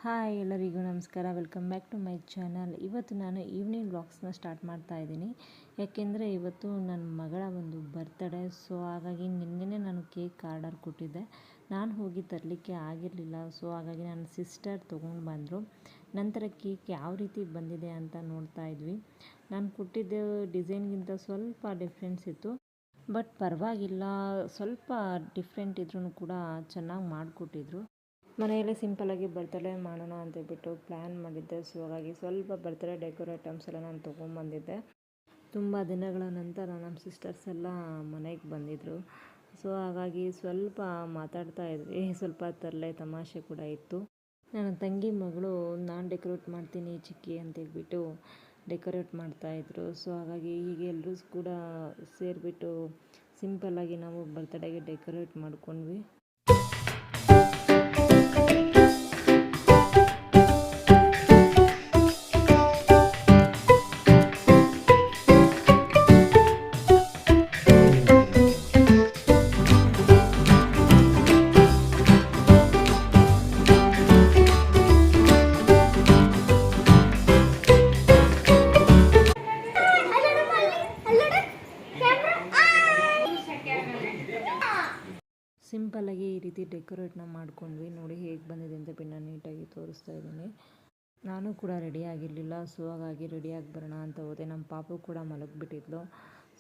Hi ಎಲ್ಲರಿಗೂ ನಮಸ್ಕಾರ, welcome back to my channel. ಇವತ್ತು ನಾನು ಈವ್ನಿಂಗ್ ವ್ಲಾಗ್ಸ್ನ ಸ್ಟಾರ್ಟ್ ಮಾಡ್ತಾ ಇದ್ದೀನಿ. ಯಾಕೆಂದರೆ ಇವತ್ತು ನನ್ನ ಮಗಳ ಒಂದು ಬರ್ತ್ಡೇ. ಸೊ ಹಾಗಾಗಿ ನಿನ್ನೆನೇ ನಾನು ಕೇಕ್ ಆರ್ಡರ್ ಕೊಟ್ಟಿದ್ದೆ. ನಾನು ಹೋಗಿ ತರಲಿಕ್ಕೆ ಆಗಿರಲಿಲ್ಲ. ಸೊ ಹಾಗಾಗಿ ನನ್ನ ಸಿಸ್ಟರ್ ತೊಗೊಂಡು ಬಂದರು. ನಂತರ ಕೇಕ್ ಯಾವ ರೀತಿ ಬಂದಿದೆ ಅಂತ ನೋಡ್ತಾ ಇದ್ವಿ. ನಾನು ಕೊಟ್ಟಿದ್ದ ಡಿಸೈನ್ಗಿಂತ ಸ್ವಲ್ಪ ಡಿಫ್ರೆನ್ಸ್ ಇತ್ತು, ಬಟ್ ಪರವಾಗಿಲ್ಲ. ಸ್ವಲ್ಪ ಡಿಫ್ರೆಂಟ್ ಇದ್ರೂ ಕೂಡ ಚೆನ್ನಾಗಿ ಮಾಡಿಕೊಟ್ಟಿದ್ರು. ಮನೆಯಲ್ಲೇ ಸಿಂಪಲ್ಲಾಗಿ ಬರ್ತ್ಡೇ ಮಾಡೋಣ ಅಂತೇಳ್ಬಿಟ್ಟು ಪ್ಲ್ಯಾನ್ ಮಾಡಿದ್ದೆ. ಸೊ ಹಾಗಾಗಿ ಸ್ವಲ್ಪ ಬರ್ತ್ಡೇ ಡೆಕೋರೇಟ್ ಐಟಮ್ಸ್ ಎಲ್ಲ ನಾನು ತೊಗೊಂಬಂದಿದ್ದೆ. ತುಂಬ ದಿನಗಳ ನಂತರ ನಮ್ಮ ಸಿಸ್ಟರ್ಸ್ ಎಲ್ಲ ಮನೆಗೆ ಬಂದಿದ್ದರು. ಸೊ ಹಾಗಾಗಿ ಸ್ವಲ್ಪ ಮಾತಾಡ್ತಾ ಇದ್ವಿ, ಸ್ವಲ್ಪ ತರಲೆ ತಮಾಷೆ ಕೂಡ ಇತ್ತು. ನನ್ನ ತಂಗಿ ಮಗಳು ನಾನು ಡೆಕೋರೇಟ್ ಮಾಡ್ತೀನಿ ಚಿಕ್ಕಿ ಅಂತೇಳ್ಬಿಟ್ಟು ಡೆಕೋರೇಟ್ ಮಾಡ್ತಾಯಿದ್ರು. ಸೊ ಹಾಗಾಗಿ ಹೀಗೆ ಎಲ್ಲರೂ ಕೂಡ ಸೇರಿಬಿಟ್ಟು ಸಿಂಪಲ್ಲಾಗಿ ನಾವು ಬರ್ತ್ಡೇಗೆ ಡೆಕೋರೇಟ್ ಮಾಡ್ಕೊಂಡ್ವಿ. ಸಿಂಪಲ್ಲಾಗಿ ಈ ರೀತಿ ಡೆಕೋರೇಟ್ನ ಮಾಡ್ಕೊಂಡ್ವಿ. ನೋಡಿ ಹೇಗೆ ಬಂದಿದೆ ಅಂತ ನಾನು ನೀಟಾಗಿ ತೋರಿಸ್ತಾ ಇದ್ದೀನಿ. ನಾನು ಕೂಡ ರೆಡಿ ಆಗಿರಲಿಲ್ಲ. ಸೊ ಹಾಗಾಗಿ ರೆಡಿಯಾಗಿ ಬರೋಣ ಅಂತ ಹೋದೆ. ನಮ್ಮ ಪಾಪು ಕೂಡ ಮಲಗಿಬಿಟ್ಟಿದ್ಲು.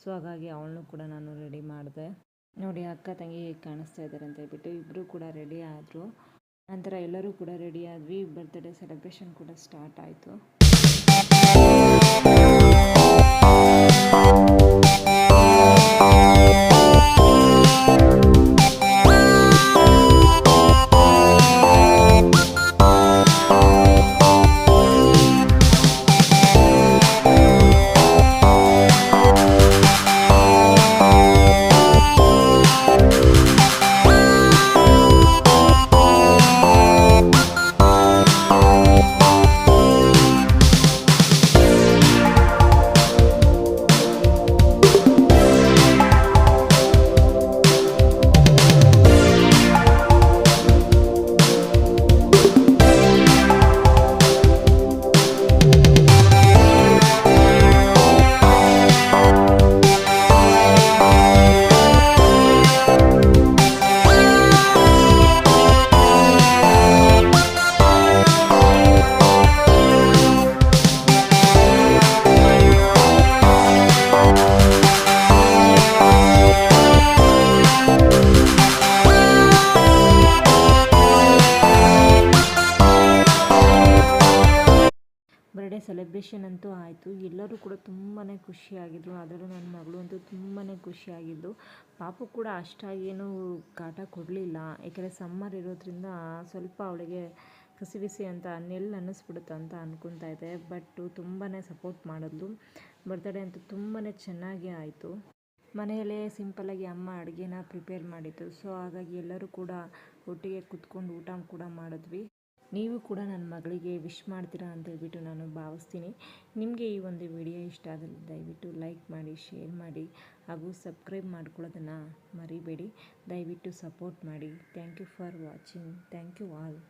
ಸೊ ಹಾಗಾಗಿ ಅವಳನ್ನು ಕೂಡ ನಾನು ರೆಡಿ ಮಾಡಿದೆ. ನೋಡಿ ಅಕ್ಕ ತಂಗಿ ಹೇಗೆ ಕಾಣಿಸ್ತಾ ಇದ್ದಾರೆ ಅಂತ ಹೇಳ್ಬಿಟ್ಟು ಇಬ್ಬರು ಕೂಡ ರೆಡಿ ಆದರು. ನಂತರ ಎಲ್ಲರೂ ಕೂಡ ರೆಡಿ ಆದ್ವಿ. ಬರ್ತ್ಡೇ ಸೆಲೆಬ್ರೇಷನ್ ಕೂಡ ಸ್ಟಾರ್ಟ್ ಆಯಿತು. ಬರ್ಡೇ ಸೆಲೆಬ್ರೇಷನ್ ಅಂತೂ ಆಯಿತು. ಎಲ್ಲರೂ ಕೂಡ ತುಂಬಾ ಖುಷಿಯಾಗಿದ್ದರು. ಅದರಲ್ಲೂ ನನ್ನ ಮಗಳು ಅಂತೂ ತುಂಬಾ ಖುಷಿಯಾಗಿದ್ದು. ಪಾಪು ಕೂಡ ಅಷ್ಟಾಗೇನು ಕಾಟ ಕೊಡಲಿಲ್ಲ. ಏಕೆಂದರೆ ಸಮ್ಮರ್ ಇರೋದ್ರಿಂದ ಸ್ವಲ್ಪ ಅವಳಿಗೆ ಕಸಿ ಬಿಸಿ ಅಂತ ಅನ್ನಿಸ್ಬಿಡುತ್ತೆ ಅಂತ ಅಂದ್ಕೊತಾ ಇದ್ದೆ. ಬಟ್ ತುಂಬಾ ಸಪೋರ್ಟ್ ಮಾಡಿದ್ಲು. ಬರ್ತ್ಡೇ ಅಂತೂ ತುಂಬಾ ಚೆನ್ನಾಗೇ ಆಯಿತು. ಮನೆಯಲ್ಲೇ ಸಿಂಪಲ್ಲಾಗಿ ಅಮ್ಮ ಅಡುಗೆನ ಪ್ರಿಪೇರ್ ಮಾಡಿದ್ದು. ಸೊ ಹಾಗಾಗಿ ಎಲ್ಲರೂ ಕೂಡ ಒಟ್ಟಿಗೆ ಕೂತ್ಕೊಂಡು ಊಟ ಕೂಡ ಮಾಡಿದ್ವಿ. ನೀವು ಕೂಡ ನನ್ನ ಮಗಳಿಗೆ ವಿಶ್ ಮಾಡ್ತೀರಾ ಅಂತೇಳ್ಬಿಟ್ಟು ನಾನು ಭಾವಿಸ್ತೀನಿ. ನಿಮಗೆ ಈ ಒಂದು ವಿಡಿಯೋ ಇಷ್ಟ ಆದಲ್ಲಿ ದಯವಿಟ್ಟು ಲೈಕ್ ಮಾಡಿ, ಶೇರ್ ಮಾಡಿ ಹಾಗೂ ಸಬ್ಸ್ಕ್ರೈಬ್ ಮಾಡ್ಕೊಳ್ಳೋದನ್ನು ಮರಿಬೇಡಿ. ದಯವಿಟ್ಟು ಸಪೋರ್ಟ್ ಮಾಡಿ. Thank you for watching. Thank you all.